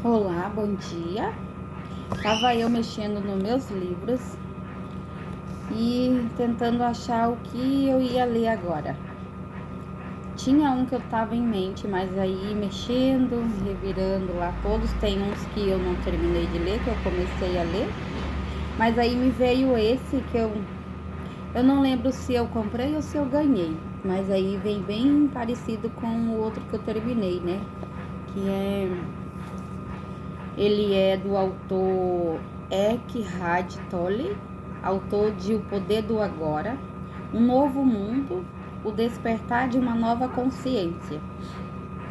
Olá, bom dia. Tava eu mexendo nos meus livros e tentando achar o que eu ia ler agora. Tinha um que eu tava em mente, mas aí mexendo, revirando lá todos, tem uns que eu não terminei de ler, que eu comecei a ler. Mas aí me veio esse que eu não lembro se eu comprei ou se eu ganhei. Mas aí vem bem parecido com o outro que eu terminei, né? Ele é do autor Eckhart Tolle, autor de O Poder do Agora, Um Novo Mundo, O Despertar de uma Nova Consciência.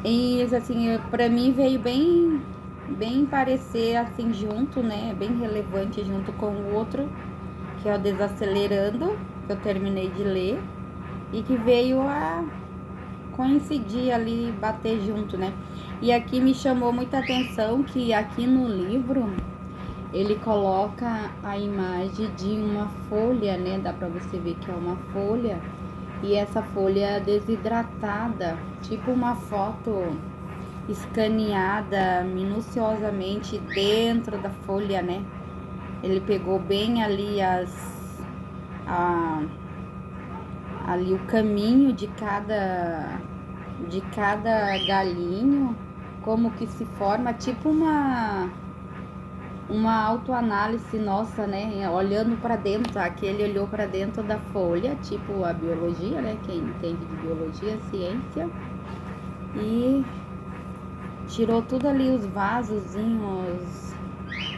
E assim, para mim veio bem parecer assim junto, né? Bem relevante junto com o outro, que é o Desacelerando, que eu terminei de ler e que veio a coincidir ali, bater junto, né? E aqui me chamou muita atenção que aqui no livro ele coloca a imagem de uma folha, né? Dá pra você ver que é uma folha. E essa folha desidratada, tipo uma foto escaneada minuciosamente dentro da folha, né? Ele pegou bem ali ali o caminho de cada galinho, como que se forma, tipo uma autoanálise nossa, né? Olhando para dentro, aqui ele olhou para dentro da folha, tipo a biologia, né? Quem entende de biologia, ciência, e tirou tudo ali, os vasozinhos,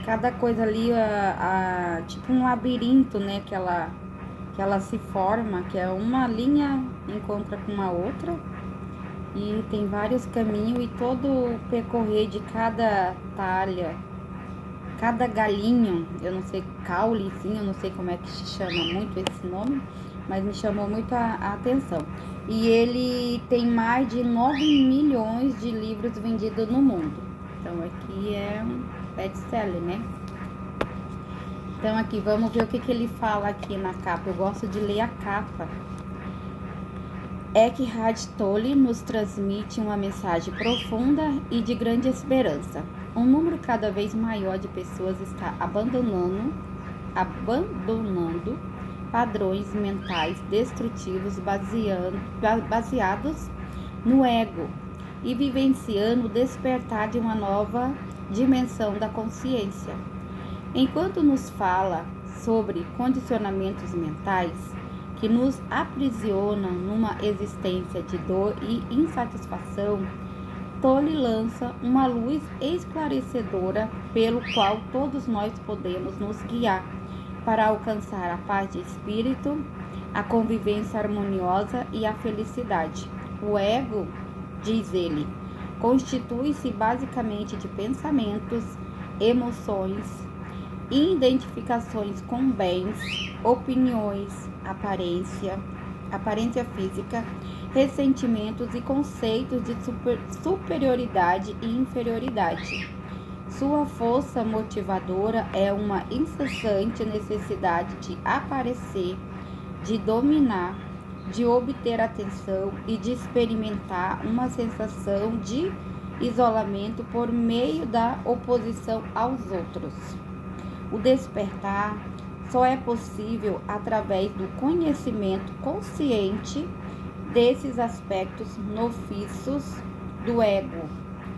cada coisa ali, tipo um labirinto, né? Que ela se forma, que é uma linha encontra com uma outra. E tem vários caminhos e todo o percorrer de cada talha, cada galinho, eu não sei, caule, sim, eu não sei como é que se chama muito esse nome, mas me chamou muito a atenção. E ele tem mais de 9 milhões de livros vendidos no mundo. Então aqui é um best-seller, né? Então aqui, vamos ver o que ele fala aqui na capa. Eu gosto de ler a capa. Eckhart Tolle nos transmite uma mensagem profunda e de grande esperança. Um número cada vez maior de pessoas está abandonando padrões mentais destrutivos baseados no ego e vivenciando o despertar de uma nova dimensão da consciência. Enquanto nos fala sobre condicionamentos mentais que nos aprisionam numa existência de dor e insatisfação, Tolle lança uma luz esclarecedora pelo qual todos nós podemos nos guiar para alcançar a paz de espírito, a convivência harmoniosa e a felicidade. O ego, diz ele, constitui-se basicamente de pensamentos, emoções, identificações com bens, opiniões, aparência física, ressentimentos e conceitos de superioridade e inferioridade. Sua força motivadora é uma incessante necessidade de aparecer, de dominar, de obter atenção e de experimentar uma sensação de isolamento por meio da oposição aos outros. O despertar só é possível através do conhecimento consciente desses aspectos nocivos do ego,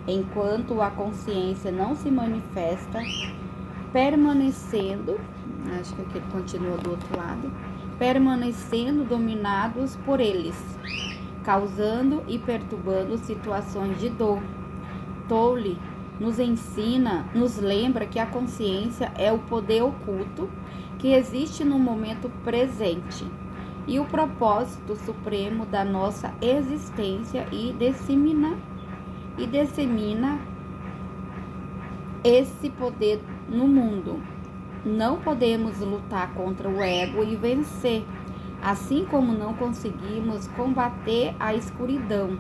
enquanto a consciência não se manifesta, permanecendo, acho que aqui ele continua do outro lado, permanecendo dominados por eles, causando e perturbando situações de dor. Tolle nos lembra que a consciência é o poder oculto que existe no momento presente e o propósito supremo da nossa existência e dissemina esse poder no mundo. Não podemos lutar contra o ego e vencer, assim como não conseguimos combater a escuridão.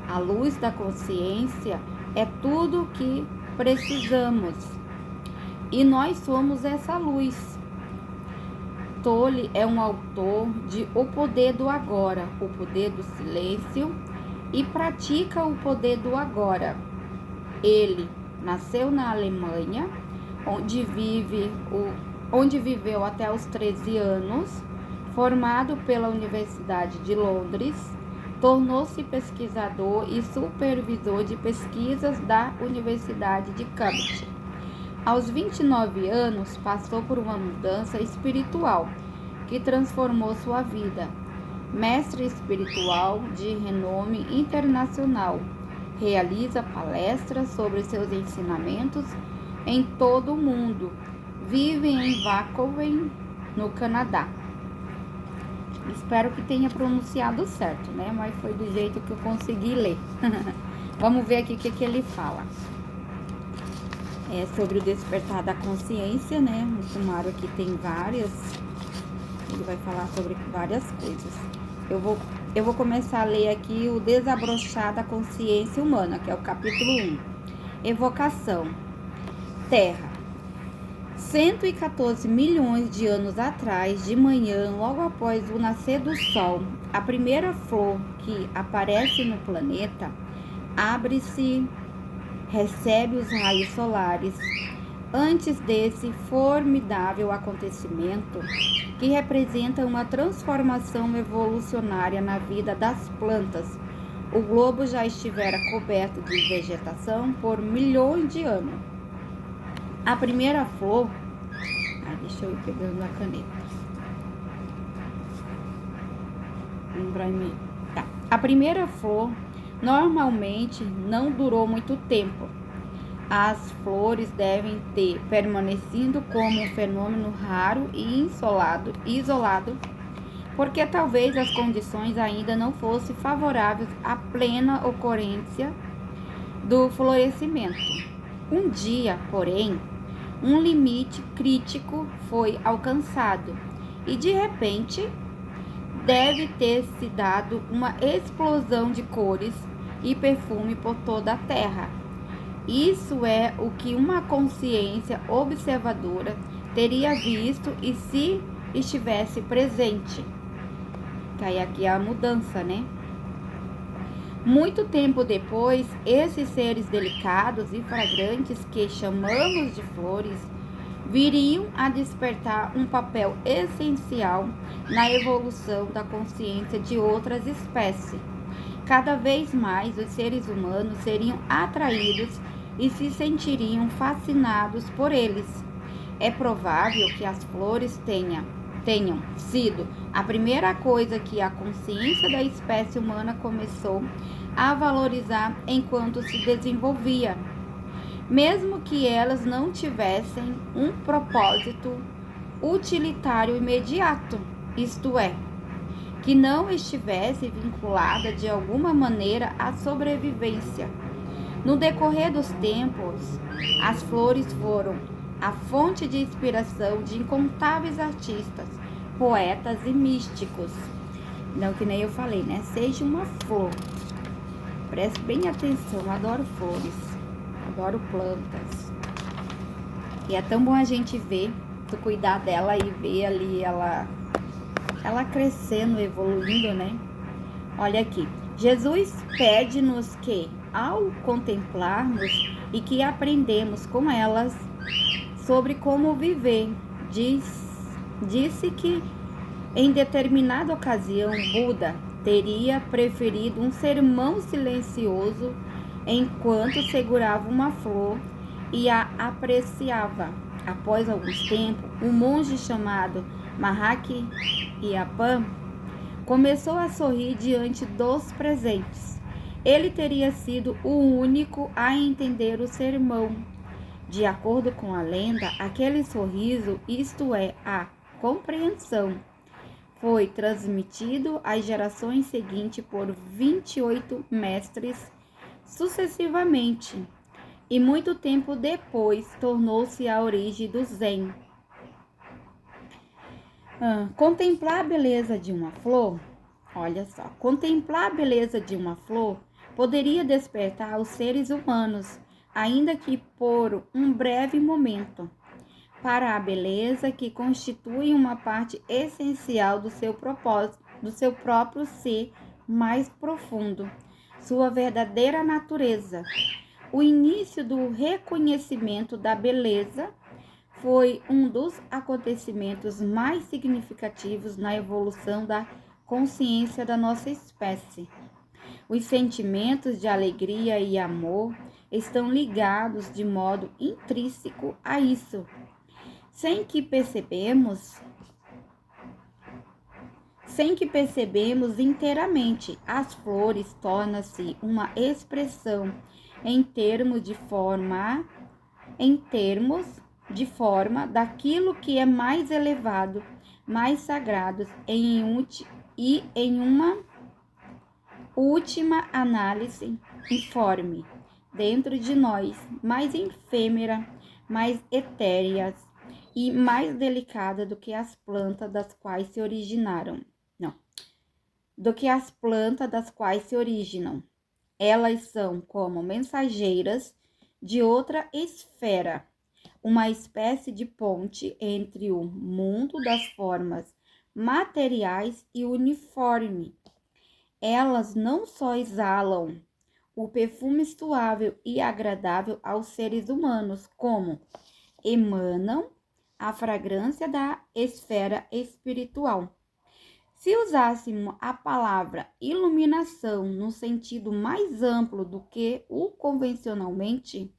A luz da consciência é tudo o que precisamos e nós somos essa luz. Tolle é um autor de O Poder do Agora, O Poder do Silêncio, e pratica o poder do agora. Ele Nasceu na Alemanha, onde viveu até os 13 anos. Formado pela Universidade de Londres, tornou-se pesquisador e supervisor de pesquisas da Universidade de Cambridge. Aos 29 anos, passou por uma mudança espiritual que transformou sua vida. Mestre espiritual de renome internacional, realiza palestras sobre seus ensinamentos em todo o mundo. Vive em Vancouver, no Canadá. Espero que tenha pronunciado certo, né? Mas foi do jeito que eu consegui ler. Vamos ver aqui o que ele fala. É sobre o despertar da consciência, né? O sumário aqui tem várias. Ele vai falar sobre várias coisas. Eu vou começar a ler aqui o desabrochar da consciência humana, que é o capítulo 1. Evocação. Terra. 114 milhões de anos atrás, de manhã, logo após o nascer do Sol, a primeira flor que aparece no planeta abre-se, recebe os raios solares. Antes desse formidável acontecimento, que representa uma transformação evolucionária na vida das plantas, o globo já estivera coberto de vegetação por milhões de anos. A primeira flor... deixa eu ir pegando a caneta. Tá. A primeira flor normalmente não durou muito tempo. As flores devem ter permanecido como um fenômeno raro e isolado, porque talvez as condições ainda não fossem favoráveis à plena ocorrência do florescimento. Um dia, porém, um limite crítico foi alcançado e, de repente, deve ter se dado uma explosão de cores e perfume por toda a Terra. Isso é o que uma consciência observadora teria visto e se estivesse presente. Tá aí aqui a mudança, né? Muito tempo depois, esses seres delicados e fragrantes que chamamos de flores viriam a despertar um papel essencial na evolução da consciência de outras espécies. Cada vez mais os seres humanos seriam atraídos e se sentiriam fascinados por eles. É provável que as flores tenham sido a primeira coisa que a consciência da espécie humana começou a valorizar enquanto se desenvolvia, mesmo que elas não tivessem um propósito utilitário imediato, isto é, que não estivesse vinculada de alguma maneira à sobrevivência. No decorrer dos tempos, as flores foram a fonte de inspiração de incontáveis artistas, poetas e místicos. Não, que nem eu falei, né? Seja uma flor. Preste bem atenção, eu adoro flores, adoro plantas. E é tão bom a gente ver, tu cuidar dela e ver ali ela crescendo, evoluindo, né? Olha aqui, Jesus pede-nos que, ao contemplarmos e que aprendemos com elas sobre como viver, disse que em determinada ocasião Buda teria preferido um sermão silencioso enquanto segurava uma flor e a apreciava. Após alguns tempos, um monge chamado Mahaki Yapan começou a sorrir diante dos presentes. Ele teria sido o único a entender o sermão. De acordo com a lenda, aquele sorriso, isto é, a compreensão, foi transmitido às gerações seguintes por 28 mestres sucessivamente, e muito tempo depois tornou-se a origem do Zen. Contemplar a beleza de uma flor, olha só, contemplar a beleza de uma flor poderia despertar os seres humanos, ainda que por um breve momento, para a beleza que constitui uma parte essencial do seu propósito, do seu próprio ser mais profundo, sua verdadeira natureza. O início do reconhecimento da beleza foi um dos acontecimentos mais significativos na evolução da consciência da nossa espécie. Os sentimentos de alegria e amor estão ligados de modo intrínseco a isso. Sem que percebemos inteiramente, as flores tornam-se uma expressão em termos de forma daquilo que é mais elevado, mais sagrado e em uma última análise informe dentro de nós, mais efêmera, mais etéreas e mais delicada do que as plantas das quais se originaram. Do que as plantas das quais se originam. Elas são como mensageiras de outra esfera, uma espécie de ponte entre o mundo das formas materiais e uniforme. Elas não só exalam o perfume suave e agradável aos seres humanos, como emanam a fragrância da esfera espiritual. Se usássemos a palavra iluminação no sentido mais amplo do que o convencionalmente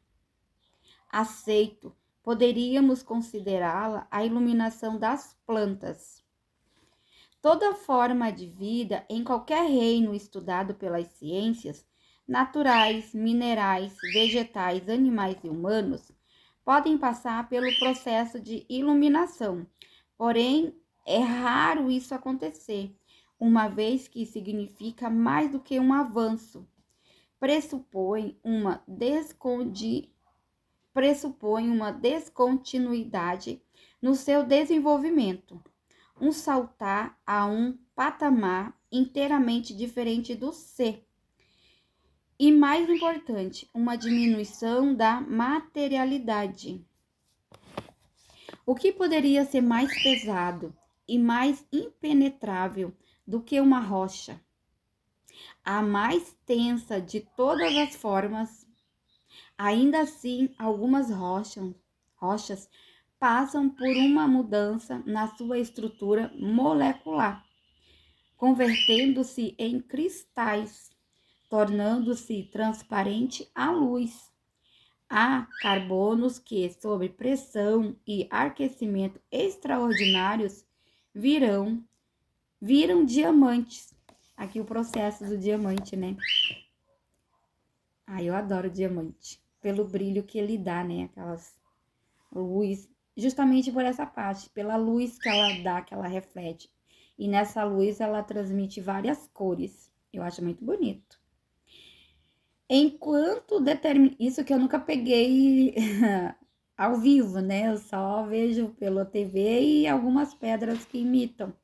aceito, poderíamos considerá-la a iluminação das plantas. Toda forma de vida em qualquer reino estudado pelas ciências naturais, minerais, vegetais, animais e humanos podem passar pelo processo de iluminação, porém é raro isso acontecer, uma vez que significa mais do que um avanço. Pressupõe uma descontinuidade no seu desenvolvimento, um saltar a um patamar inteiramente diferente do ser. E mais importante, uma diminuição da materialidade. O que poderia ser mais pesado e mais impenetrável do que uma rocha? A mais tensa de todas as formas. Ainda assim, algumas rochas passam por uma mudança na sua estrutura molecular, convertendo-se em cristais, tornando-se transparente à luz. Há carbonos que, sob pressão e aquecimento extraordinários, viram diamantes. Aqui o processo do diamante, né? Eu adoro diamante, pelo brilho que ele dá, né? Aquelas luz, justamente por essa parte, pela luz que ela dá, que ela reflete. E nessa luz ela transmite várias cores. Eu acho muito bonito. Isso que eu nunca peguei ao vivo, né? Eu só vejo pela TV e algumas pedras que imitam.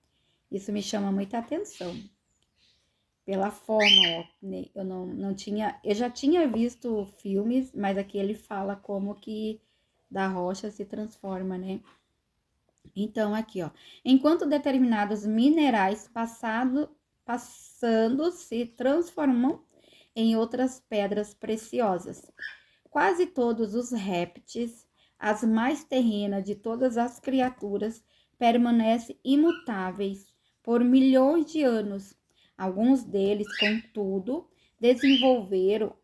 Isso me chama muita atenção. Pela forma, né? Eu já tinha visto filmes, mas aqui ele fala como que da rocha se transforma, né? Então, aqui, ó. Enquanto determinados minerais passando se transformam em outras pedras preciosas. Quase todos os répteis, as mais terrenas de todas as criaturas, permanecem imutáveis por milhões de anos. Alguns deles, contudo, desenvolveram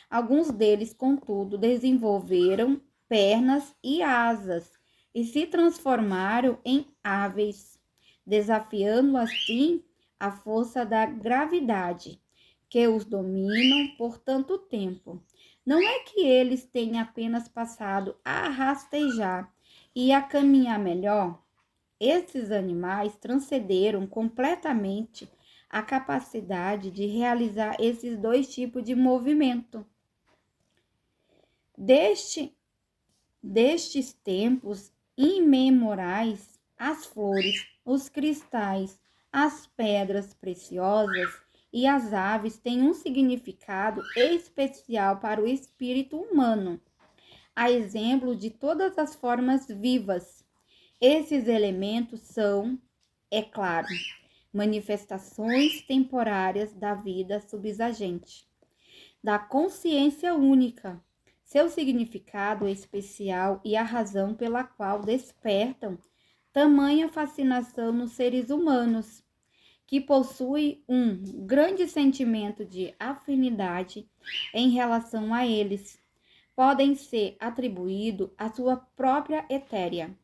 Alguns deles, contudo, desenvolveram pernas e asas e se transformaram em aves, desafiando assim a força da gravidade que os dominam por tanto tempo. Não é que eles tenham apenas passado a rastejar e a caminhar melhor. Esses animais transcenderam completamente a capacidade de realizar esses dois tipos de movimento. Destes tempos imemorais, as flores, os cristais, as pedras preciosas e as aves têm um significado especial para o espírito humano, a exemplo de todas as formas vivas. Esses elementos são, é claro, manifestações temporárias da vida subjacente, da consciência única, seu significado especial e a razão pela qual despertam tamanha fascinação nos seres humanos, que possui um grande sentimento de afinidade em relação a eles, podem ser atribuídos à sua própria etérea.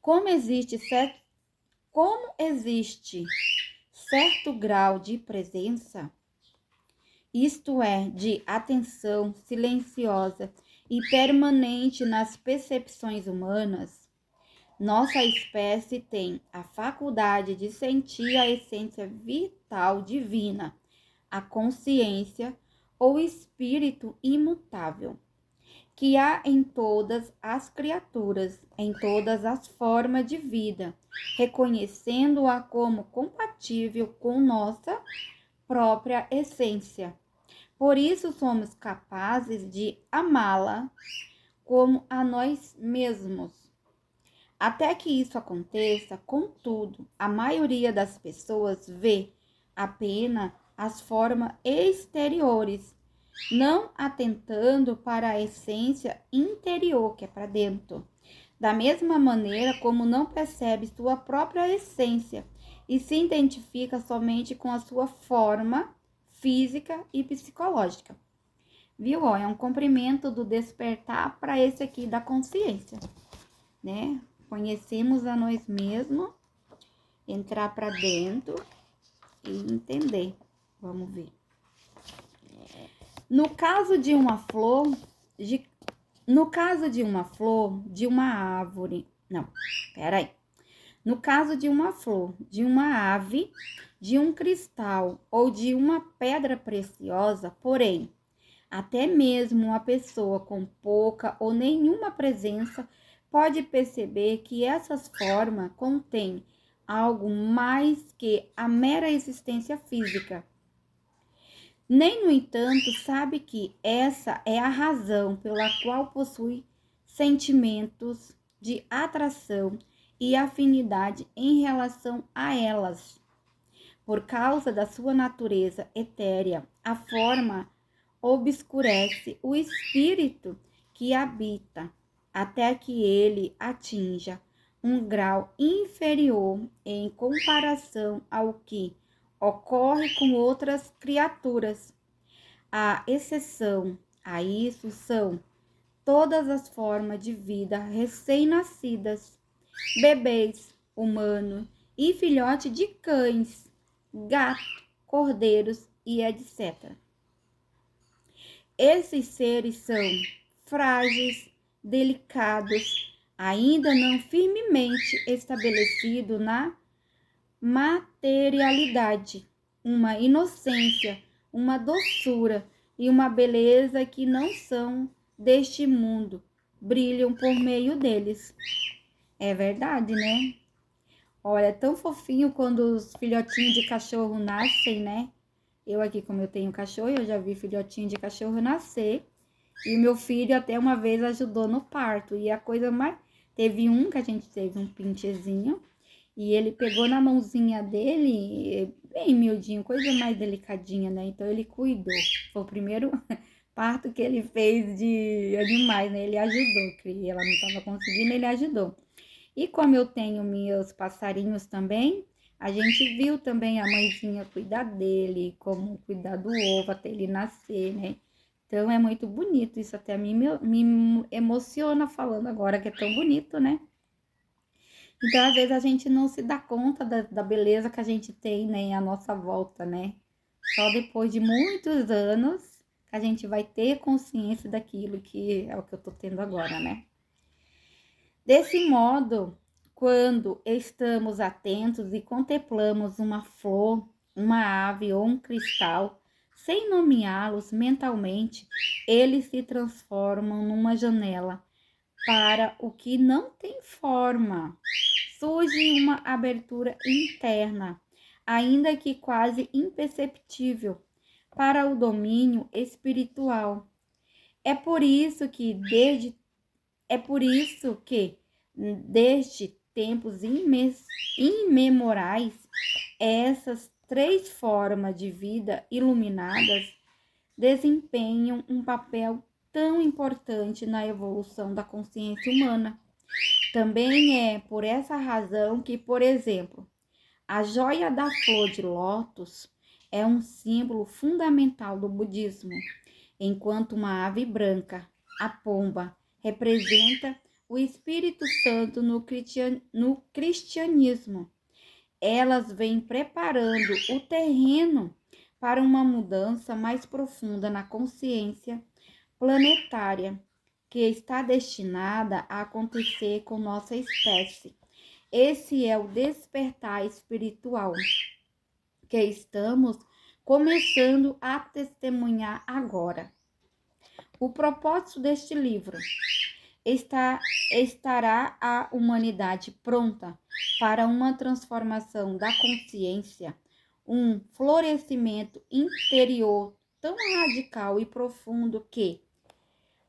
Como existe certo grau de presença, isto é, de atenção silenciosa e permanente nas percepções humanas, nossa espécie tem a faculdade de sentir a essência vital divina, a consciência ou espírito imutável, que há em todas as criaturas, em todas as formas de vida, reconhecendo-a como compatível com nossa própria essência. Por isso somos capazes de amá-la como a nós mesmos. Até que isso aconteça, contudo, a maioria das pessoas vê apenas as formas exteriores, não atentando para a essência interior, que é para dentro. Da mesma maneira como não percebe sua própria essência e se identifica somente com a sua forma física e psicológica. Viu? É um comprimento do despertar para esse aqui da consciência, né? Conhecemos a nós mesmos, entrar para dentro e entender. Vamos ver. No caso de uma flor, de uma árvore, não, peraí. No caso de uma flor, de uma ave, de um cristal ou de uma pedra preciosa, porém, até mesmo uma pessoa com pouca ou nenhuma presença pode perceber que essas formas contêm algo mais que a mera existência física. Nem, no entanto, sabe que essa é a razão pela qual possui sentimentos de atração e afinidade em relação a elas. Por causa da sua natureza etérea, a forma obscurece o espírito que habita, até que ele atinja um grau inferior em comparação ao que ocorre com outras criaturas. A exceção a isso são todas as formas de vida recém-nascidas, bebês humanos e filhotes de cães, gatos, cordeiros e etc. Esses seres são frágeis, delicados, ainda não firmemente estabelecidos na materialidade, uma inocência, uma doçura e uma beleza que não são deste mundo, brilham por meio deles. É verdade, né? Olha, é tão fofinho quando os filhotinhos de cachorro nascem, né? Eu aqui, como eu tenho cachorro, eu já vi filhotinho de cachorro nascer. E meu filho até uma vez ajudou no parto. E a coisa mais... Teve um que a gente teve um pinchezinho. E ele pegou na mãozinha dele, bem miudinho, coisa mais delicadinha, né? Então ele cuidou. Foi o primeiro parto que ele fez de animais, né? Ele ajudou, que ela não estava conseguindo, ele ajudou. E como eu tenho meus passarinhos também, a gente viu também a mãezinha cuidar dele, como cuidar do ovo até ele nascer, né? Então é muito bonito, isso até me emociona falando agora que é tão bonito, né? Então às vezes a gente não se dá conta da beleza que a gente tem, né, à nossa volta, né? Só depois de muitos anos que a gente vai ter consciência daquilo que é o que eu tô tendo agora, né? Desse modo, quando estamos atentos e contemplamos uma flor, uma ave ou um cristal, sem nomeá-los mentalmente, eles se transformam numa janela para o que não tem forma. Surge uma abertura interna, ainda que quase imperceptível, para o domínio espiritual. É por isso que desde tempos imemorais, essas 3 formas de vida iluminadas desempenham um papel tão importante na evolução da consciência humana. Também é por essa razão que, por exemplo, a joia da flor de lótus é um símbolo fundamental do budismo, enquanto uma ave branca, a pomba, representa o Espírito Santo no cristianismo. Elas vêm preparando o terreno para uma mudança mais profunda na consciência planetária, que está destinada a acontecer com nossa espécie. Esse é o despertar espiritual que estamos começando a testemunhar agora. O propósito deste livro estará a humanidade pronta para uma transformação da consciência, um florescimento interior tão radical e profundo que,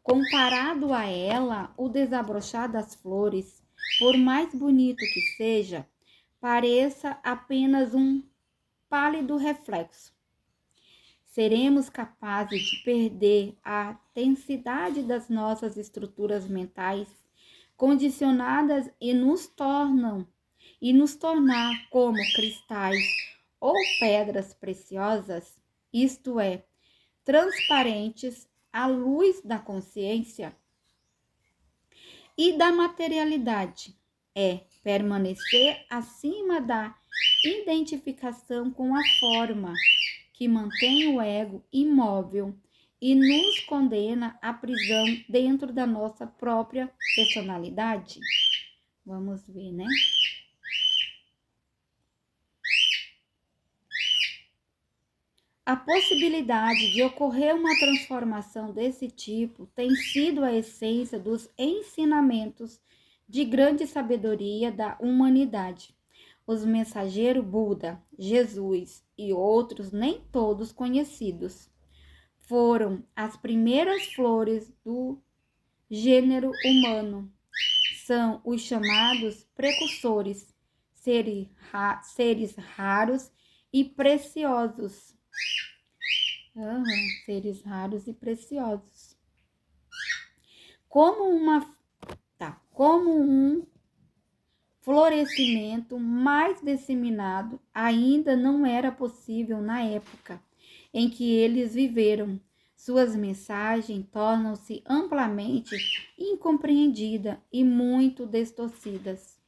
comparado a ela, o desabrochar das flores, por mais bonito que seja, pareça apenas um pálido reflexo. Seremos capazes de perder a densidade das nossas estruturas mentais condicionadas e nos tornar como cristais ou pedras preciosas, isto é, transparentes à luz da consciência e da materialidade, é permanecer acima da identificação com a forma que mantém o ego imóvel e nos condena à prisão dentro da nossa própria personalidade. Vamos ver, né? A possibilidade de ocorrer uma transformação desse tipo tem sido a essência dos ensinamentos de grande sabedoria da humanidade. Os mensageiros Buda, Jesus e outros, nem todos conhecidos, foram as primeiras flores do gênero humano. São os chamados precursores, seres raros e preciosos. Seres raros e preciosos. Como um florescimento mais disseminado ainda não era possível na época em que eles viveram. Suas mensagens tornam-se amplamente incompreendidas e muito distorcidas.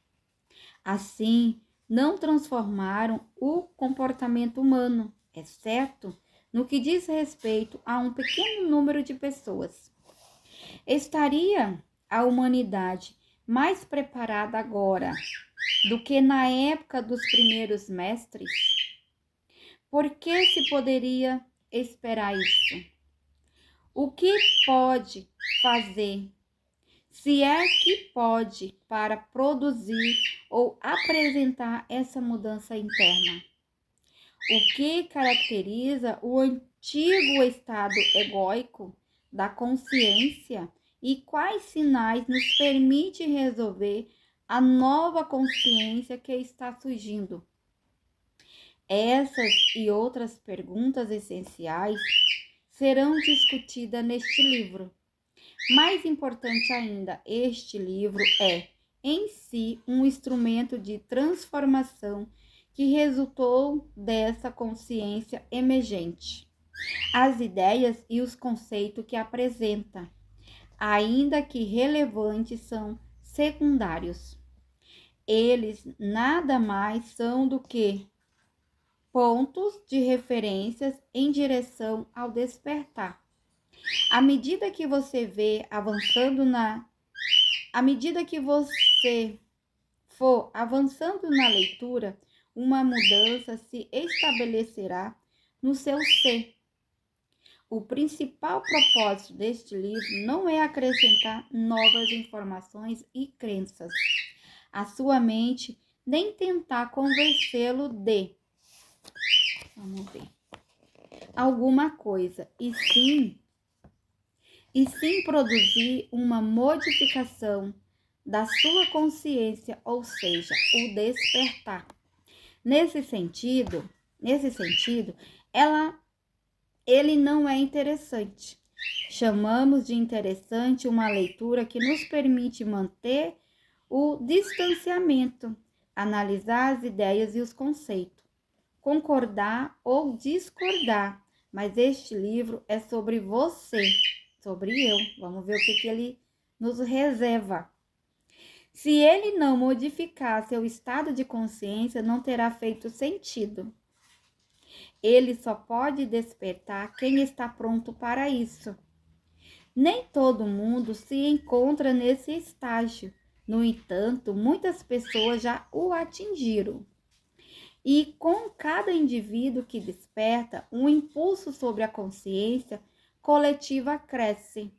Assim, não transformaram o comportamento humano, exceto no que diz respeito a um pequeno número de pessoas. Estaria a humanidade mais preparada agora do que na época dos primeiros mestres? Por que se poderia esperar isso? O que pode fazer, se é que pode, para produzir ou apresentar essa mudança interna? O que caracteriza o antigo estado egóico da consciência e quais sinais nos permite resolver a nova consciência que está surgindo? Essas e outras perguntas essenciais serão discutidas neste livro. Mais importante ainda, este livro é, em si, um instrumento de transformação que resultou dessa consciência emergente. As ideias e os conceitos que apresenta, ainda que relevantes, são secundários. Eles nada mais são do que pontos de referências em direção ao despertar. À medida que você for avançando na leitura, uma mudança se estabelecerá no seu ser. O principal propósito deste livro não é acrescentar novas informações e crenças à sua mente, nem tentar convencê-lo de, alguma coisa, e sim produzir uma modificação da sua consciência, ou seja, o despertar. Nesse sentido, ele não é interessante. Chamamos de interessante uma leitura que nos permite manter o distanciamento, analisar as ideias e os conceitos, concordar ou discordar. Mas este livro é sobre você, sobre eu. Vamos ver o que ele nos reserva. Se ele não modificar seu estado de consciência, não terá feito sentido. Ele só pode despertar quem está pronto para isso. Nem todo mundo se encontra nesse estágio. No entanto, muitas pessoas já o atingiram. E com cada indivíduo que desperta, um impulso sobre a consciência coletiva cresce,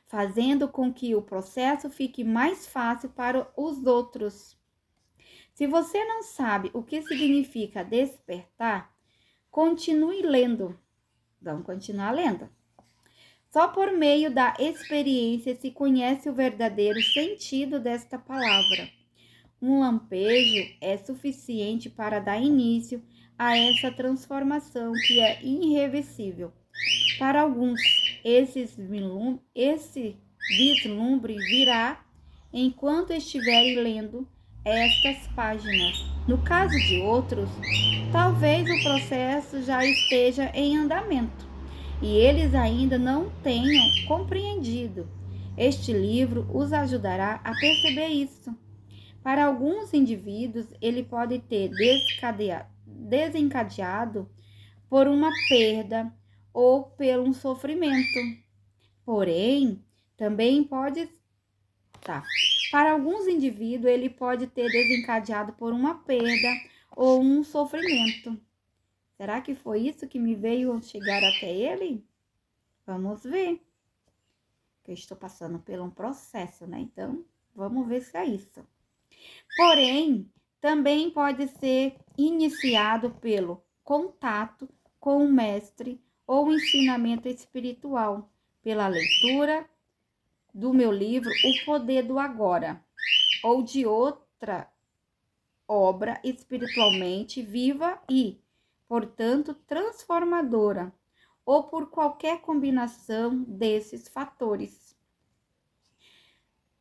fazendo com que o processo fique mais fácil para os outros. Se você não sabe o que significa despertar, continue lendo. Vamos continuar lendo. Só por meio da experiência se conhece o verdadeiro sentido desta palavra. Um lampejo é suficiente para dar início a essa transformação que é irreversível. Para alguns, esse vislumbre virá enquanto estiverem lendo estas páginas. No caso de outros, talvez o processo já esteja em andamento e eles ainda não tenham compreendido. Este livro os ajudará a perceber isso. Para alguns indivíduos, ele pode ter desencadeado por uma perda ou por um sofrimento. Porém, também pode Para alguns indivíduos, ele pode ter desencadeado por uma perda ou um sofrimento. Será que foi isso que me veio chegar até ele? Vamos ver. Eu estou passando por um processo, né? Então, vamos ver se é isso. Porém, também pode ser iniciado pelo contato com o mestre ou ensinamento espiritual, pela leitura do meu livro O Poder do Agora, ou de outra obra espiritualmente viva e, portanto, transformadora, ou por qualquer combinação desses fatores.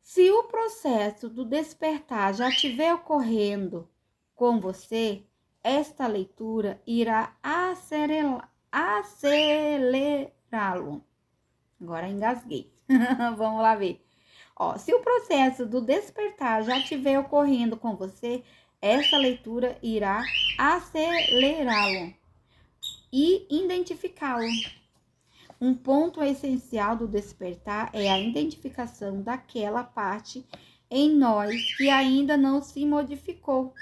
Se o processo do despertar já estiver ocorrendo com você, esta leitura irá acelerá-lo. Agora engasguei. Vamos lá ver. Se o processo do despertar já estiver ocorrendo com você, esta leitura irá acelerá-lo e identificá-lo. Um ponto essencial do despertar é a identificação daquela parte em nós que ainda não se modificou.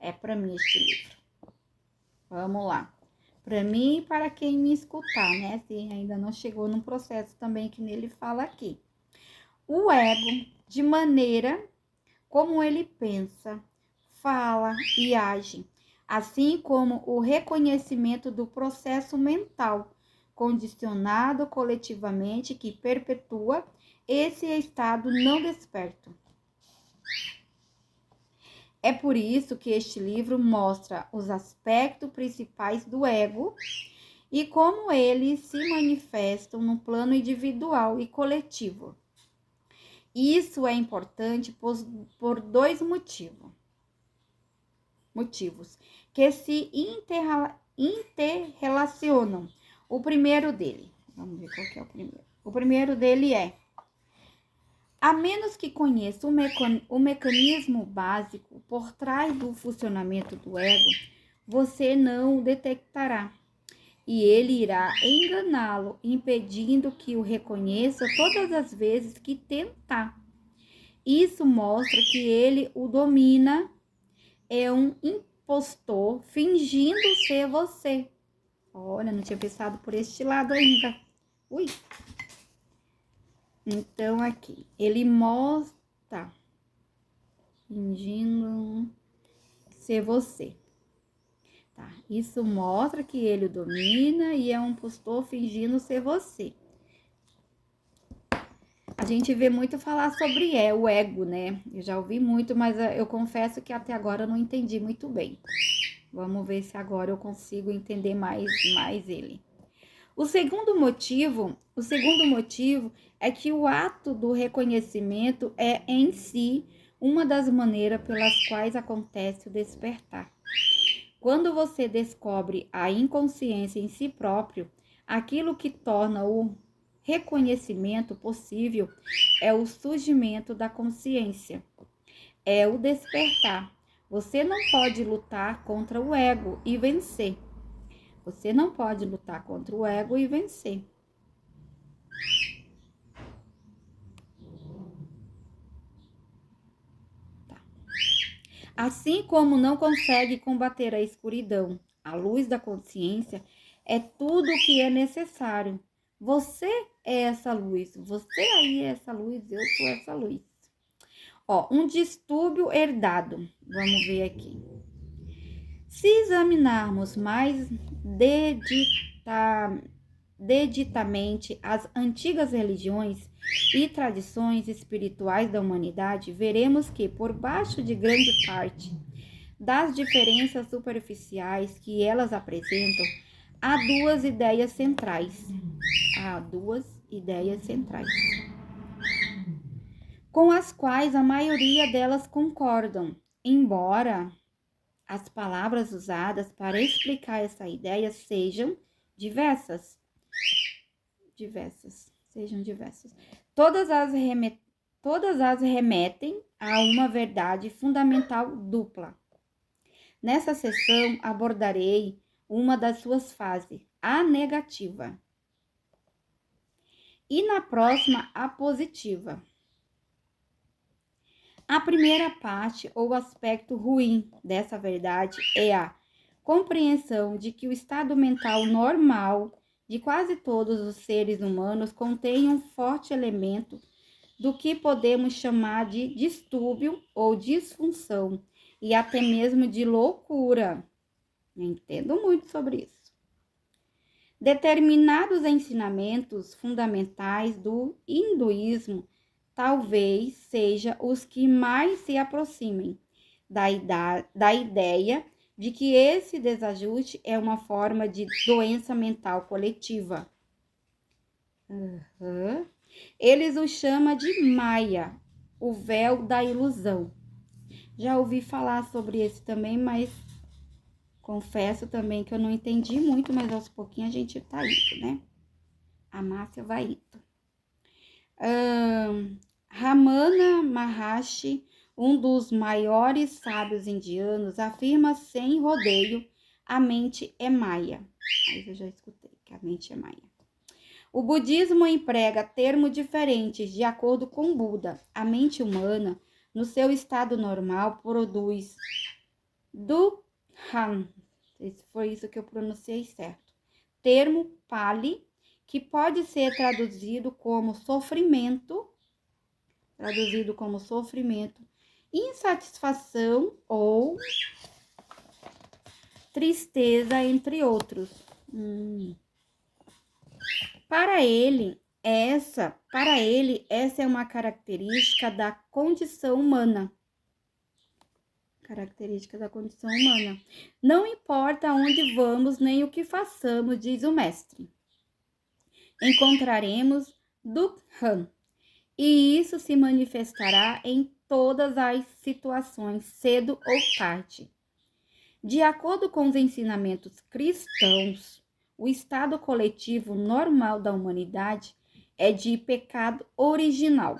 É para mim este livro. Vamos lá. Para mim e para quem me escutar, né? Se ainda não chegou no processo também que nele fala aqui. O ego, de maneira como ele pensa, fala e age, assim como o reconhecimento do processo mental condicionado coletivamente que perpetua esse estado não desperto. É por isso que este livro mostra os aspectos principais do ego e como eles se manifestam no plano individual e coletivo. Isso é importante por dois motivos que se interrelacionam. O primeiro dele, vamos ver qual que é o primeiro. O primeiro dele é: a menos que conheça o mecanismo básico por trás do funcionamento do ego, você não o detectará. E ele irá enganá-lo, impedindo que o reconheça todas as vezes que tentar. Isso mostra que ele o domina, é um impostor fingindo ser você. Olha, não tinha pensado por este lado ainda. Ui! Então, aqui, ele mostra fingindo ser você. Tá? Isso mostra que ele o domina e é um impostor fingindo ser você. gente vê muito falar sobre o ego, né? Eu já ouvi muito, mas eu confesso que até agora eu não entendi muito bem. Vamos ver se agora eu consigo entender mais ele. O segundo motivo é que o ato do reconhecimento é em si uma das maneiras pelas quais acontece o despertar. Quando você descobre a inconsciência em si próprio, aquilo que torna o reconhecimento possível é o surgimento da consciência, é o despertar. Você não pode lutar contra o ego e vencer. Você não pode lutar contra o ego e vencer. Tá. Assim como não consegue combater a escuridão, a luz da consciência é tudo o que é necessário. Você é essa luz, você aí é essa luz, eu sou essa luz. Ó, um distúrbio herdado. Vamos ver aqui. Se examinarmos mais deditamente as antigas religiões e tradições espirituais da humanidade, veremos que, por baixo de grande parte das diferenças superficiais que elas apresentam, há duas ideias centrais. Com as quais a maioria delas concordam, embora as palavras usadas para explicar essa ideia sejam diversas. Todas as remetem a uma verdade fundamental dupla. Nessa sessão abordarei uma das suas fases, a negativa, e na próxima a positiva. A primeira parte ou aspecto ruim dessa verdade é a compreensão de que o estado mental normal de quase todos os seres humanos contém um forte elemento do que podemos chamar de distúrbio ou disfunção e até mesmo de loucura. Eu entendo muito sobre isso. Determinados ensinamentos fundamentais do hinduísmo talvez seja os que mais se aproximem da ideia de que esse desajuste é uma forma de doença mental coletiva. Eles o chamam de Maya, o véu da ilusão. Já ouvi falar sobre esse também, mas confesso também que eu não entendi muito, mas aos pouquinhos a gente tá indo, né? A Márcia vai indo. Ramana Maharshi, um dos maiores sábios indianos, afirma sem rodeio: a mente é Maya. Mas eu já escutei que a mente é Maya. O budismo emprega termos diferentes de acordo com Buda. A mente humana, no seu estado normal, produz Dukkha. Foi isso que eu pronunciei certo. Termo Pali, que pode ser traduzido como sofrimento, insatisfação ou tristeza, entre outros. Para ele, essa é uma característica da condição humana. Não importa onde vamos nem o que façamos, diz o mestre. Encontraremos Dukkha. E isso se manifestará em todas as situações, cedo ou tarde. De acordo com os ensinamentos cristãos, o estado coletivo normal da humanidade é de pecado original.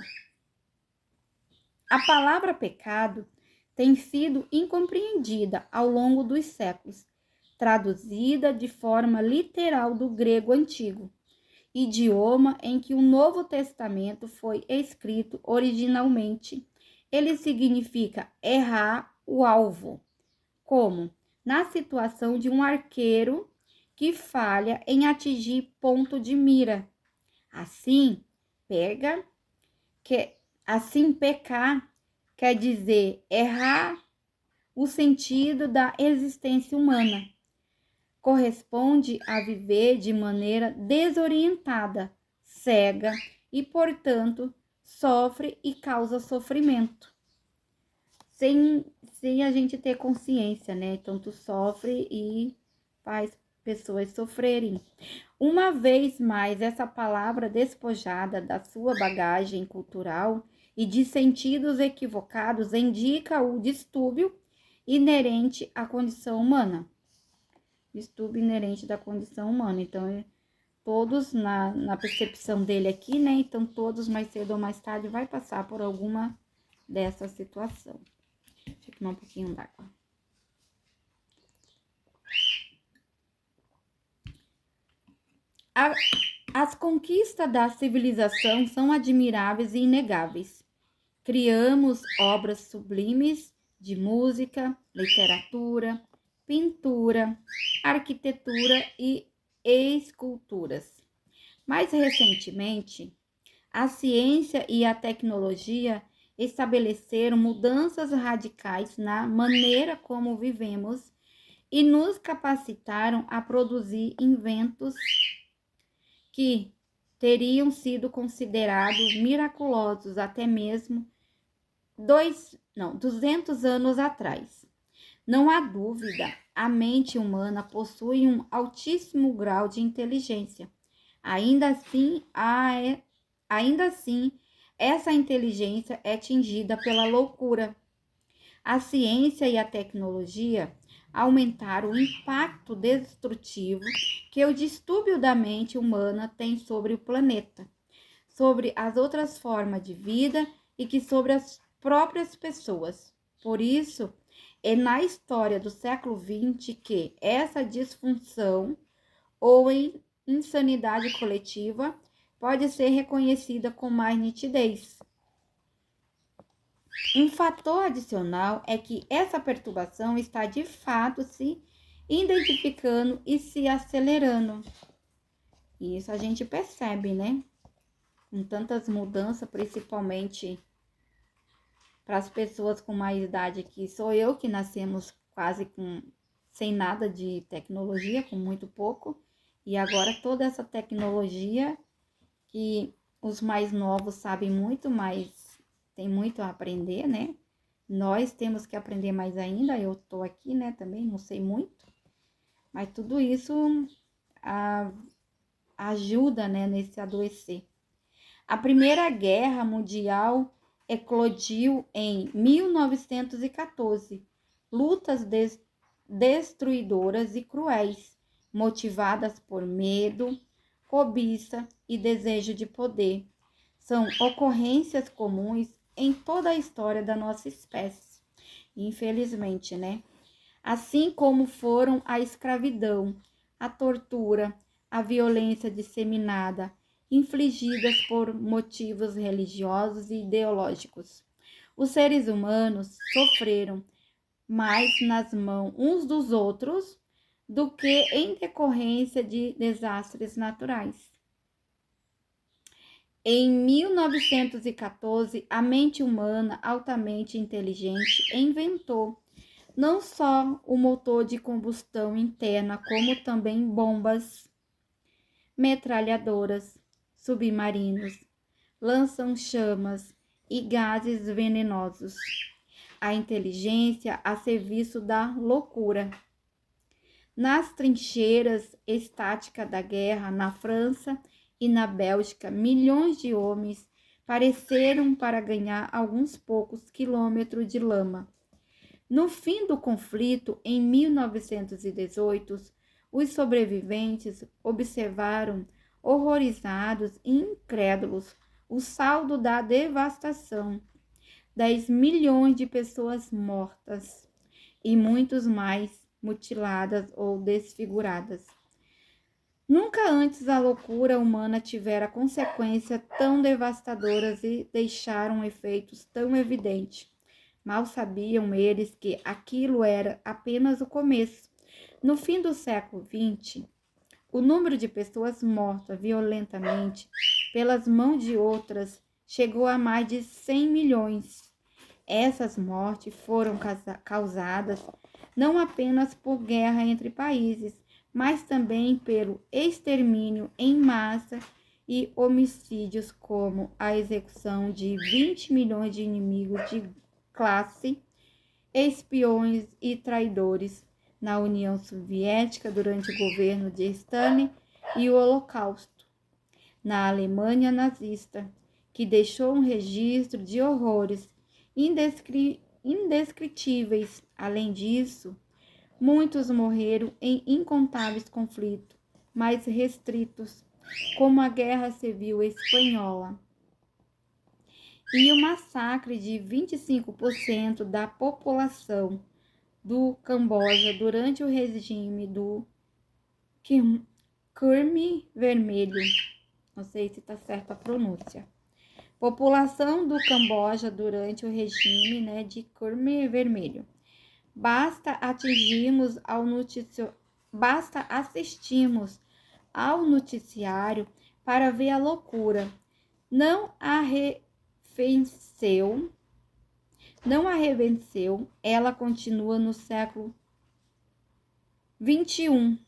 A palavra pecado tem sido incompreendida ao longo dos séculos, traduzida de forma literal do grego antigo, idioma em que o Novo Testamento foi escrito originalmente. Ele significa errar o alvo, como na situação de um arqueiro que falha em atingir ponto de mira. Assim, pecar quer dizer errar o sentido da existência humana. Corresponde a viver de maneira desorientada, cega e, portanto, sofre e causa sofrimento, sem a gente ter consciência, né? Então, tu sofre e faz pessoas sofrerem. Uma vez mais, essa palavra despojada da sua bagagem cultural e de sentidos equivocados indica o distúrbio inerente à condição humana. Distúrbio inerente da condição humana. Então, todos na percepção dele aqui, né? Então, todos mais cedo ou mais tarde vai passar por alguma dessa situação. Deixa eu tomar um pouquinho d'água. As conquistas da civilização são admiráveis e inegáveis. Criamos obras sublimes de música, literatura, pintura, arquitetura e esculturas. Mais recentemente, a ciência e a tecnologia estabeleceram mudanças radicais na maneira como vivemos e nos capacitaram a produzir inventos que teriam sido considerados miraculosos até mesmo 200 anos atrás. Não há dúvida, a mente humana possui um altíssimo grau de inteligência. Ainda assim, essa inteligência é tingida pela loucura. A ciência e a tecnologia aumentaram o impacto destrutivo que o distúrbio da mente humana tem sobre o planeta, sobre as outras formas de vida e que sobre as próprias pessoas. Por isso, é na história do século XX que essa disfunção ou insanidade coletiva pode ser reconhecida com mais nitidez. Um fator adicional é que essa perturbação está de fato se identificando e se acelerando. E isso a gente percebe, né? Com tantas mudanças, principalmente para as pessoas com mais idade aqui. Sou eu que nascemos quase sem nada de tecnologia, com muito pouco. E agora toda essa tecnologia que os mais novos sabem muito mais, tem muito a aprender, né? Nós temos que aprender mais ainda. Eu tô aqui, né, também, não sei muito. Mas tudo isso ajuda, né, nesse adoecer. A Primeira Guerra Mundial eclodiu em 1914. Lutas destruidoras e cruéis, motivadas por medo, cobiça e desejo de poder. São ocorrências comuns em toda a história da nossa espécie. Infelizmente, né? Assim como foram a escravidão, a tortura, a violência disseminada, infligidas por motivos religiosos e ideológicos. Os seres humanos sofreram mais nas mãos uns dos outros do que em decorrência de desastres naturais. Em 1914, a mente humana altamente inteligente inventou não só o motor de combustão interna, como também bombas, metralhadoras, submarinos, lançam-chamas e gases venenosos. A inteligência a serviço da loucura. Nas trincheiras estáticas da guerra, na França e na Bélgica, milhões de homens pareceram para ganhar alguns poucos quilômetros de lama. No fim do conflito, em 1918, os sobreviventes observaram, horrorizados e incrédulos, o saldo da devastação. 10 milhões de pessoas mortas e muitos mais mutiladas ou desfiguradas. Nunca antes a loucura humana tivera consequências tão devastadoras e deixaram efeitos tão evidentes. Mal sabiam eles que aquilo era apenas o começo. No fim do século XX, o número de pessoas mortas violentamente pelas mãos de outras chegou a mais de 100 milhões. Essas mortes foram causadas não apenas por guerra entre países, mas também pelo extermínio em massa e homicídios como a execução de 20 milhões de inimigos de classe, espiões e traidores na União Soviética durante o governo de Stalin e o Holocausto na Alemanha nazista, que deixou um registro de horrores indescritíveis. Além disso, muitos morreram em incontáveis conflitos mais restritos, como a Guerra Civil Espanhola e o massacre de 25% da população do Camboja durante o regime do Khmer Vermelho. Não sei se está certa a pronúncia. População do Camboja durante o regime, de Khmer Vermelho. Basta assistirmos ao noticiário para ver a loucura. Não arrefeceu, ela continua no século XXI.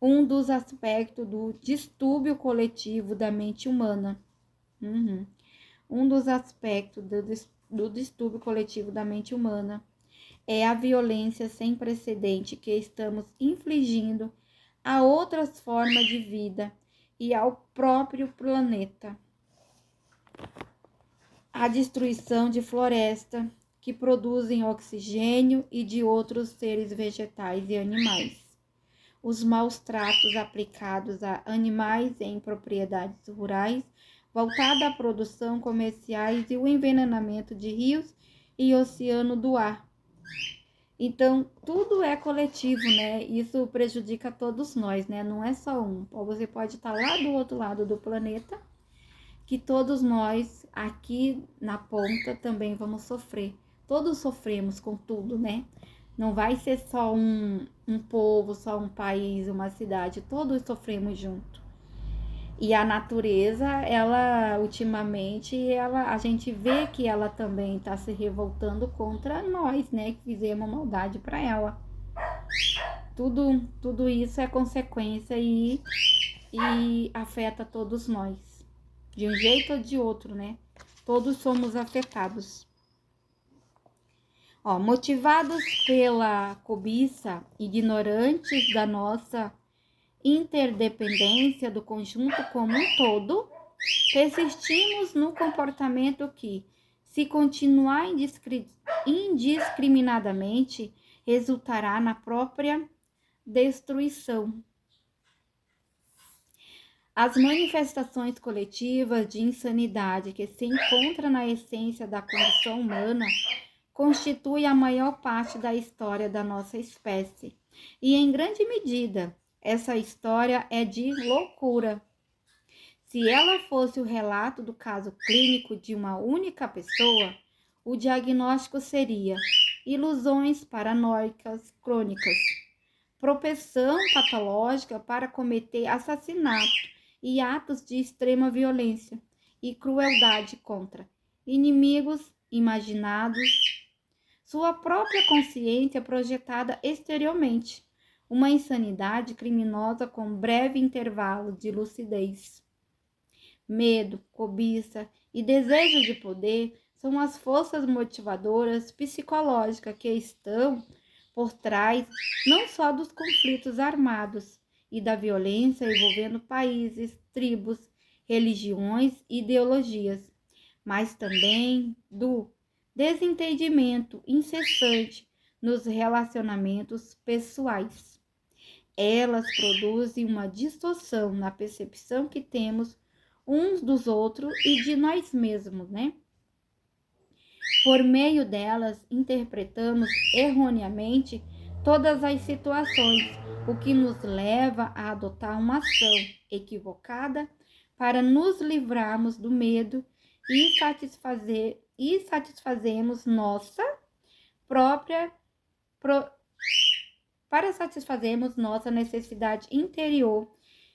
Um dos aspectos do distúrbio coletivo da mente humana. Um dos aspectos do distúrbio coletivo da mente humana é a violência sem precedente que estamos infligindo a outras formas de vida e ao próprio planeta. A destruição de florestas que produzem oxigênio e de outros seres vegetais e animais. Os maus tratos aplicados a animais em propriedades rurais, voltada à produção comerciais e o envenenamento de rios e oceano do ar. Então, tudo é coletivo, Isso prejudica todos nós, Não é só um. Você pode estar lá do outro lado do planeta, que todos nós aqui na ponta também vamos sofrer. Todos sofremos com tudo, Não vai ser só um povo, só um país, uma cidade. Todos sofremos junto. E a natureza, ela ultimamente, a gente vê que ela também está se revoltando contra nós, que fizemos maldade para ela. Tudo isso é consequência e afeta todos nós, de um jeito ou de outro, Todos somos afetados. Motivados pela cobiça, ignorantes da nossa interdependência do conjunto como um todo, persistimos no comportamento que, se continuar indiscriminadamente, resultará na própria destruição. As manifestações coletivas de insanidade que se encontram na essência da condição humana constituem a maior parte da história da nossa espécie. E, em grande medida, essa história é de loucura. Se ela fosse o relato do caso clínico de uma única pessoa, o diagnóstico seria ilusões paranoicas crônicas, propensão patológica para cometer assassinato e atos de extrema violência e crueldade contra inimigos imaginados, sua própria consciência projetada exteriormente, uma insanidade criminosa com breve intervalo de lucidez. Medo, cobiça e desejo de poder são as forças motivadoras psicológicas que estão por trás não só dos conflitos armados e da violência envolvendo países, tribos, religiões e ideologias, mas também do desentendimento incessante nos relacionamentos pessoais. Elas produzem uma distorção na percepção que temos uns dos outros e de nós mesmos, Por meio delas, interpretamos erroneamente todas as situações, o que nos leva a adotar uma ação equivocada para nos livrarmos do medo e satisfazemos nossa necessidade interior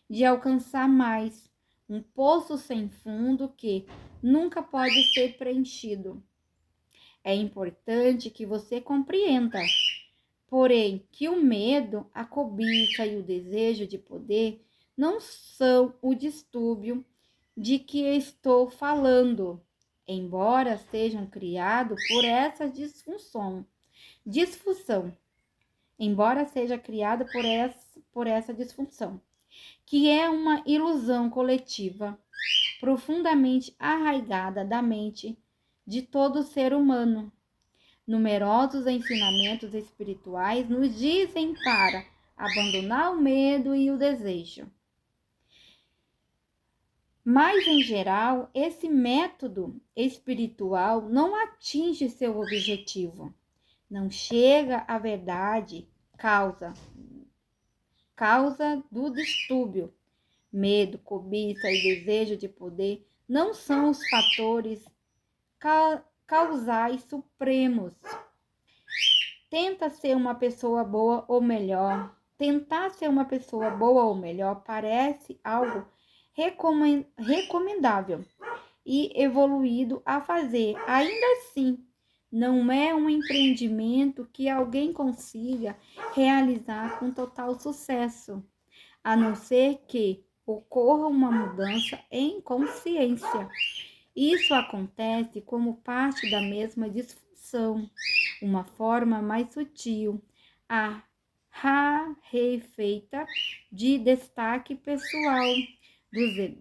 de alcançar mais, um poço sem fundo que nunca pode ser preenchido. É importante que você compreenda, porém, que o medo, a cobiça e o desejo de poder não são o distúrbio de que estou falando, embora sejam criados por essa disfunção, embora seja criada por essa disfunção, que é uma ilusão coletiva profundamente arraigada da mente de todo ser humano. Numerosos ensinamentos espirituais nos dizem para abandonar o medo e o desejo. Mas, em geral, esse método espiritual não atinge seu objetivo. Não chega à verdade, causa do distúrbio. Medo, cobiça e desejo de poder não são os fatores causais supremos. Tentar ser uma pessoa boa ou melhor parece algo recomendável e evoluído a fazer. Ainda assim, não é um empreendimento que alguém consiga realizar com total sucesso, a não ser que ocorra uma mudança em consciência. Isso acontece como parte da mesma disfunção, uma forma mais sutil, a rarefeita de destaque pessoal,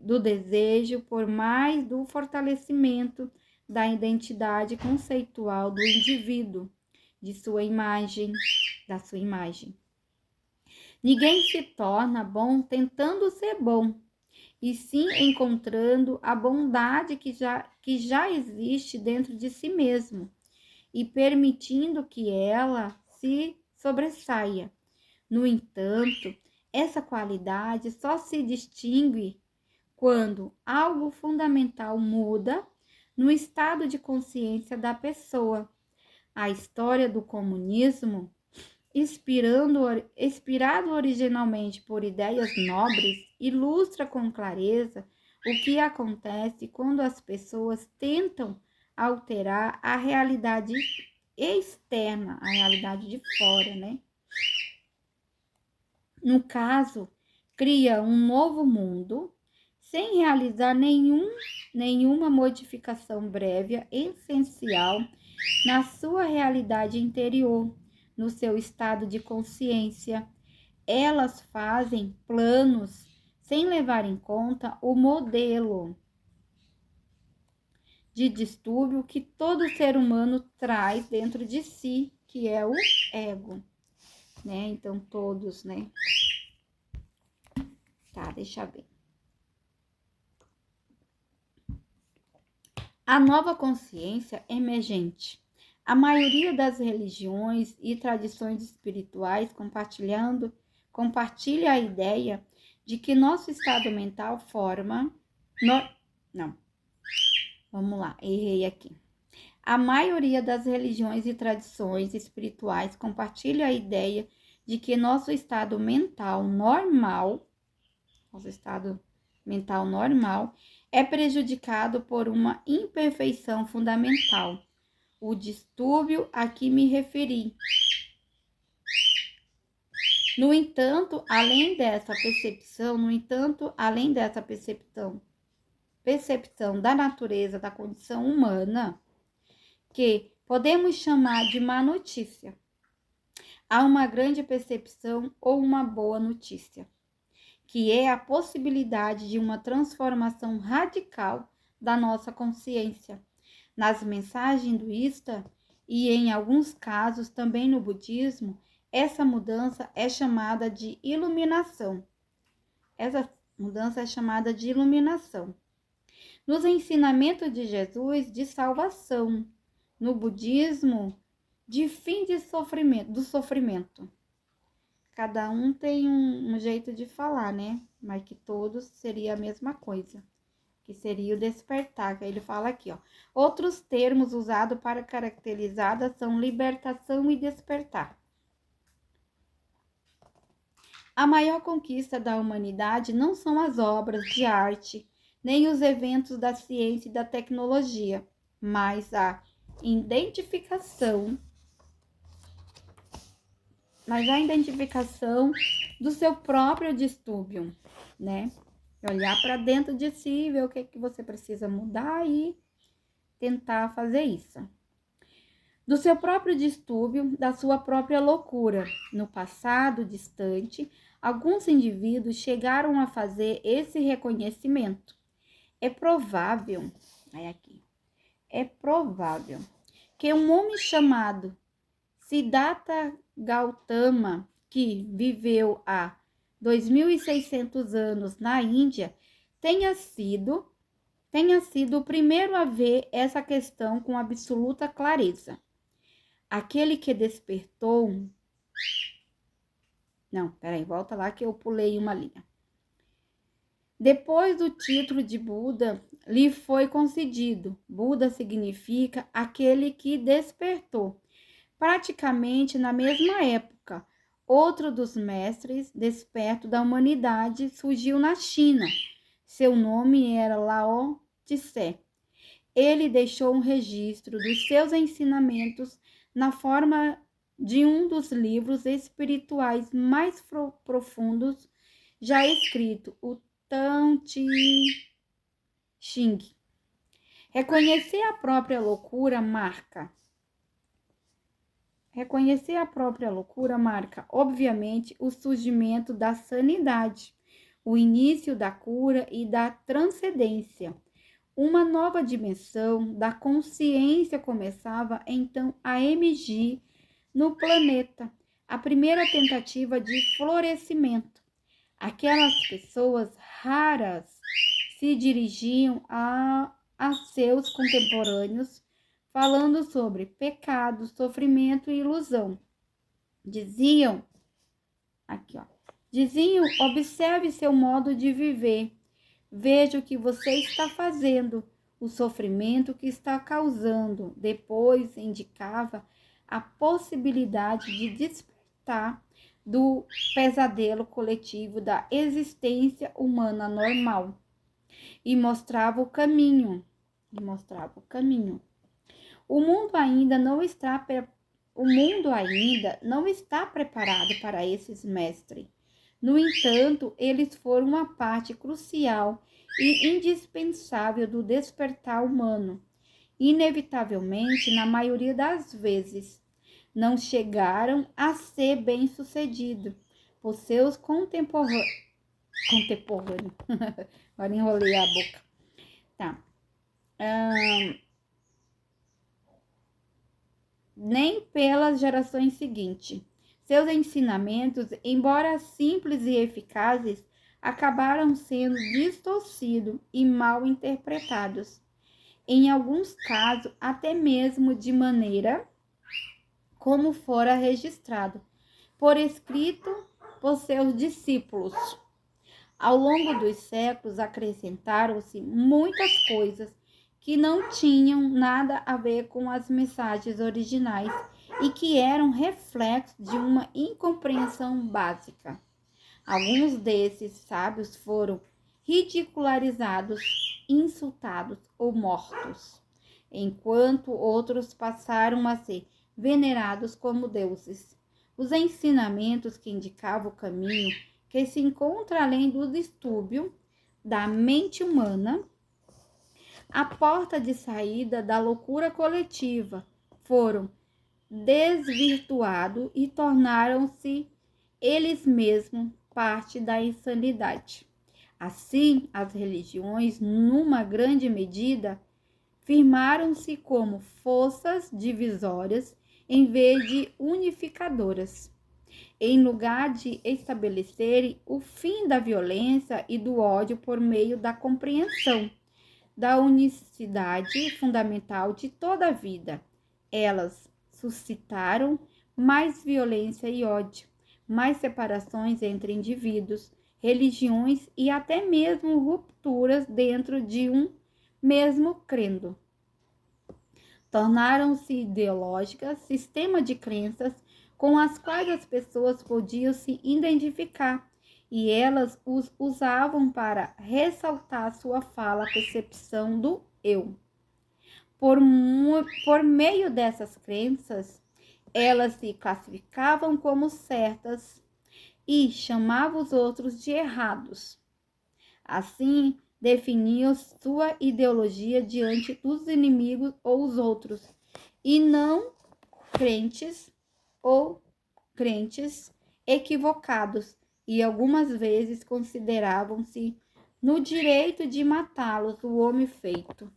do desejo por mais do fortalecimento da identidade conceitual do indivíduo, da sua imagem. Ninguém se torna bom tentando ser bom, e sim encontrando a bondade que já existe dentro de si mesmo e permitindo que ela se sobressaia. No entanto, essa qualidade só se distingue quando algo fundamental muda no estado de consciência da pessoa. A história do comunismo, inspirado originalmente por ideias nobres, ilustra com clareza o que acontece quando as pessoas tentam alterar a realidade externa, a realidade de fora, né? No caso, cria um novo mundo sem realizar nenhuma modificação breve, essencial, na sua realidade interior, no seu estado de consciência. Elas fazem planos sem levar em conta o modelo de distúrbio que todo ser humano traz dentro de si, que é o ego, né? Então, todos, né? Tá, deixa eu ver. A nova consciência emergente. A maioria das religiões e tradições espirituais compartilha a ideia de que nosso estado mental Vamos lá, errei aqui. A maioria das religiões e tradições espirituais compartilha a ideia de que nosso estado mental normal é prejudicado por uma imperfeição fundamental, o distúrbio a que me referi. No entanto, além dessa percepção da natureza da condição humana, que podemos chamar de má notícia, há uma grande percepção ou uma boa notícia, que é a possibilidade de uma transformação radical da nossa consciência. Nas mensagens hinduístas e em alguns casos também no budismo, essa mudança é chamada de iluminação. Nos ensinamentos de Jesus, de salvação. No budismo, de fim do sofrimento. Cada um tem um jeito de falar, né? Mas que todos seria a mesma coisa, que seria o despertar, que ele fala aqui, ó. Outros termos usados para caracterizada são libertação e despertar. A maior conquista da humanidade não são as obras de arte, nem os eventos da ciência e da tecnologia, mas a identificação mas a identificação do seu próprio distúrbio, né? Olhar para dentro de si, ver o que você precisa mudar e tentar fazer isso. Do seu próprio distúrbio, da sua própria loucura. No passado distante, alguns indivíduos chegaram a fazer esse reconhecimento. É provável, é provável que um homem chamado Siddhartha Gautama, que viveu há 2.600 anos na Índia, tenha sido o primeiro a ver essa questão com absoluta clareza. Aquele que despertou... Não, peraí, volta lá que eu pulei uma linha. Depois do título de Buda, lhe foi concedido. Buda significa aquele que despertou. Praticamente na mesma época, outro dos mestres desperto da humanidade surgiu na China. Seu nome era Lao Tse. Ele deixou um registro dos seus ensinamentos na forma de um dos livros espirituais mais profundos já escrito, o Tao Te Ching. Reconhecer a própria loucura marca, obviamente, o surgimento da sanidade, o início da cura e da transcendência. Uma nova dimensão da consciência começava então a emergir no planeta, a primeira tentativa de florescimento. Aquelas pessoas raras se dirigiam a seus contemporâneos, falando sobre pecado, sofrimento e ilusão. Diziam, observe seu modo de viver. Veja o que você está fazendo, o sofrimento que está causando. Depois indicava a possibilidade de despertar do pesadelo coletivo da existência humana normal. E mostrava o caminho. O mundo ainda não está preparado para esses mestres. No entanto, eles foram uma parte crucial e indispensável do despertar humano. Inevitavelmente, na maioria das vezes, não chegaram a ser bem-sucedidos por seus contemporâneos. Agora enrolei a boca. Tá. Nem pelas gerações seguintes. Seus ensinamentos, embora simples e eficazes, acabaram sendo distorcidos e mal interpretados. Em alguns casos, até mesmo de maneira como fora registrado, por escrito por seus discípulos. Ao longo dos séculos, acrescentaram-se muitas coisas que não tinham nada a ver com as mensagens originais e que eram reflexo de uma incompreensão básica. Alguns desses sábios foram ridicularizados, insultados ou mortos, enquanto outros passaram a ser venerados como deuses. Os ensinamentos que indicavam o caminho que se encontra além do distúrbio da mente humana, a porta de saída da loucura coletiva, foram desvirtuados e tornaram-se eles mesmos parte da insanidade. Assim, as religiões, numa grande medida, firmaram-se como forças divisórias em vez de unificadoras, em lugar de estabelecerem o fim da violência e do ódio por meio da compreensão da unicidade fundamental de toda a vida. Elas suscitaram mais violência e ódio, mais separações entre indivíduos, religiões e até mesmo rupturas dentro de um mesmo credo. Tornaram-se ideológicas, sistema de crenças com as quais as pessoas podiam se identificar, e elas os usavam para ressaltar sua fala, percepção do eu. Por meio dessas crenças, Elas se classificavam como certas e chamavam os outros de errados. Assim, definiam sua ideologia diante dos inimigos ou os outros, e não crentes ou crentes equivocados, e algumas vezes consideravam-se no direito de matá-los, o homem feito.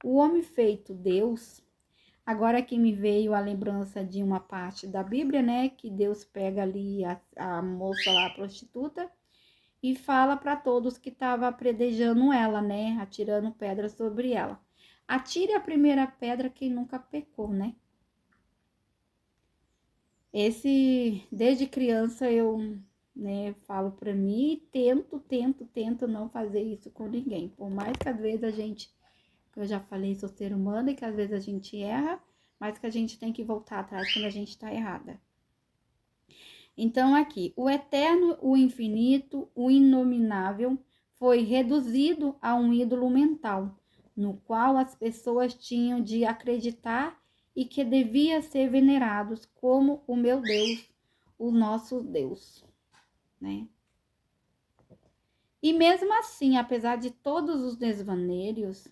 O homem feito, Deus. Agora que me veio a lembrança de uma parte da Bíblia, né? Que Deus pega ali a moça lá, a prostituta, e fala para todos que estava apredejando ela, né? Atirando pedra sobre ela. Atire a primeira pedra quem nunca pecou, né? Desde criança eu, né, falo para mim e tento não fazer isso com ninguém. Por mais que às vezes a gente, que eu já falei, sou ser humano e que às vezes a gente erra, mas que a gente tem que voltar atrás quando a gente está errada. Então aqui, o eterno, o infinito, o inominável foi reduzido a um ídolo mental, no qual as pessoas tinham de acreditar e que devia ser venerados como o meu Deus, o nosso Deus, né? E mesmo assim, apesar de todos os desvaneios,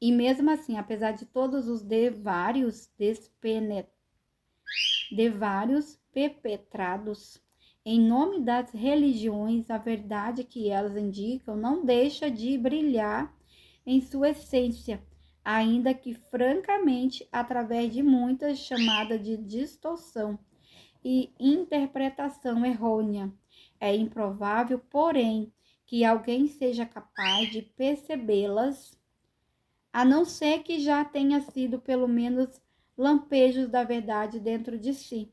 e mesmo assim, apesar de todos os devários perpetrados em nome das religiões, a verdade que elas indicam não deixa de brilhar em sua essência, ainda que francamente através de muitas chamadas de distorção e interpretação errônea. É improvável, porém, que alguém seja capaz de percebê-las, a não ser que já tenha sido pelo menos lampejos da verdade dentro de si.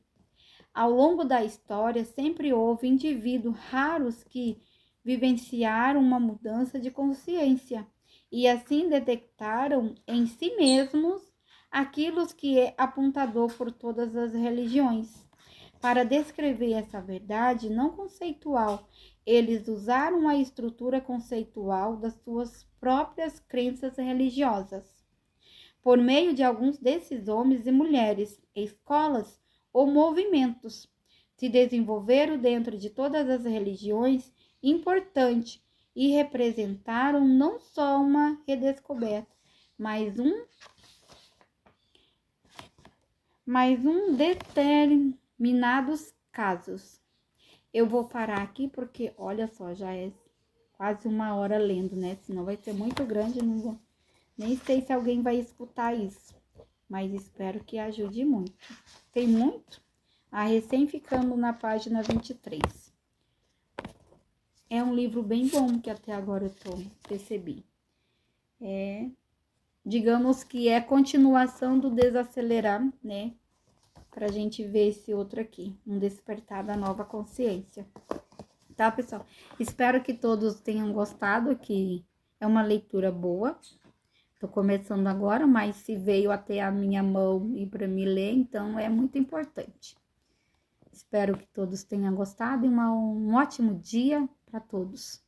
Ao longo da história, sempre houve indivíduos raros que vivenciaram uma mudança de consciência e assim detectaram em si mesmos aquilo que é apontador por todas as religiões. Para descrever essa verdade não conceitual, eles usaram a estrutura conceitual das suas próprias crenças religiosas. Por meio de alguns desses homens e mulheres, escolas ou movimentos se desenvolveram dentro de todas as religiões importante e representaram não só uma redescoberta, mas determinados casos. Eu vou parar aqui porque, olha só, já é quase 1 hora lendo, né? Senão vai ser muito grande, não vou... Nem sei se alguém vai escutar isso, mas espero que ajude muito. Tem muito? Recém ficando na página 23. É um livro bem bom que até agora eu percebi. Digamos que é continuação do Desacelerar, né? Pra gente ver esse outro aqui, um despertar da nova consciência. Tá, pessoal? Espero que todos tenham gostado, que é uma leitura boa. Tô começando agora, mas se veio até a minha mão e para me ler, então é muito importante. Espero que todos tenham gostado e um ótimo dia para todos.